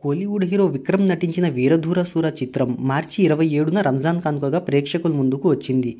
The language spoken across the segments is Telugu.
కోలీవుడ్ హీరో విక్రమ్ నటించిన వీరధూరసూర చిత్రం మార్చి 27న రంజాన్ కానుకగా ప్రేక్షకుల ముందుకు వచ్చింది.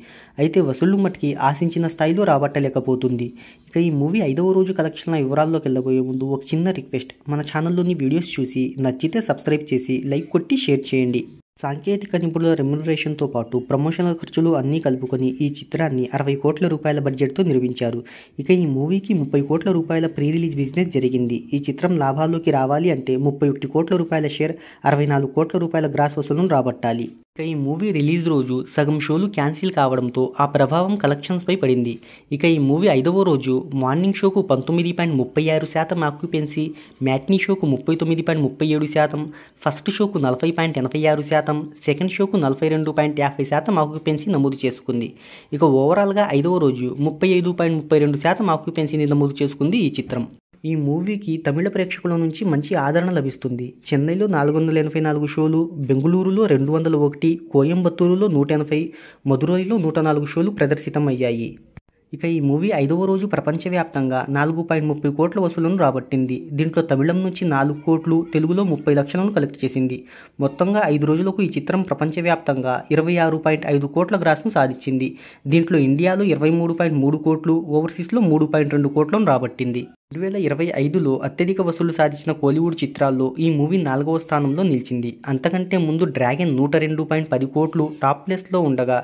అయితే వసూళ్లు మట్టుకి ఆశించిన స్థాయిలో రాబట్టలేకపోతుంది. ఇక ఈ మూవీ 5వ రోజు కలెక్షన్ల వివరాల్లోకి వెళ్ళబోయే ముందు ఒక చిన్న రిక్వెస్ట్, మన ఛానల్లోని వీడియోస్ చూసి నచ్చితే సబ్స్క్రైబ్ చేసి లైక్ కొట్టి షేర్ చేయండి. సాంకేతిక నిపుణుల రెమ్యునరేషన్తో పాటు ప్రమోషనల్ ఖర్చులు అన్నీ కలుపుకొని ఈ చిత్రాన్ని 60 కోట్ల రూపాయల బడ్జెట్తో నిర్మించారు. ఇక ఈ మూవీకి 30 కోట్ల రూపాయల ప్రీ రిలీజ్ బిజినెస్ జరిగింది. ఈ చిత్రం లాభాల్లోకి రావాలి అంటే 31 కోట్ల రూపాయల షేర్, 64 కోట్ల రూపాయల గ్రాస్ వసూలును రాబట్టాలి. ఇక ఈ మూవీ రిలీజ్ రోజు సగం షోలు క్యాన్సిల్ కావడంతో ఆ ప్రభావం కలెక్షన్స్పై పడింది. ఇక ఈ మూవీ 5వ రోజు మార్నింగ్ షోకు 19.36% ఆక్యుపెన్సీ, మ్యాట్నీ షోకు 39.37%, ఫస్ట్ షోకు 40.86%, సెకండ్ షోకు 42.50% ఆక్యుపెన్సీ నమోదు చేసుకుంది. ఇక ఓవరాల్గా 5వ రోజు 35.32% ఆక్యుపెన్సీని నమోదు చేసుకుంది ఈ చిత్రం. ఈ మూవీకి తమిళ ప్రేక్షకుల నుంచి మంచి ఆదరణ లభిస్తుంది. చెన్నైలో 484 షోలు, బెంగుళూరులో 201, కోయంబత్తూరులో 180, మదురైలో 104 షోలు ప్రదర్శితమయ్యాయి. ఇక ఈ మూవీ 5వ రోజు ప్రపంచవ్యాప్తంగా 4.30 కోట్ల వసూలను రాబట్టింది. దీంట్లో తమిళం నుంచి 4 కోట్లు, తెలుగులో 30 లక్షలను కలెక్ట్ చేసింది. మొత్తంగా 5 రోజులకు ఈ చిత్రం ప్రపంచవ్యాప్తంగా 26.5 కోట్ల గ్రాస్ను సాధించింది. దీంట్లో ఇండియాలో 23.3 కోట్లు, ఓవర్సీస్లో 3.2 కోట్లను రాబట్టింది. 2025లో అత్యధిక వసూలు సాధించిన కోలీవుడ్ చిత్రాల్లో ఈ మూవీ 4వ స్థానంలో నిలిచింది. అంతకంటే ముందు డ్రాగన్ 102.10 కోట్లు టాప్ ప్లేస్లో ఉండగా,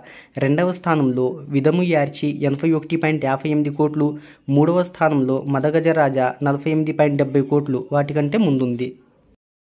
2వ స్థానంలో విదముయార్చి 81.58 కోట్లు, 3వ స్థానంలో మదగజరాజ 48.70 కోట్లు వాటికంటే ముందుంది.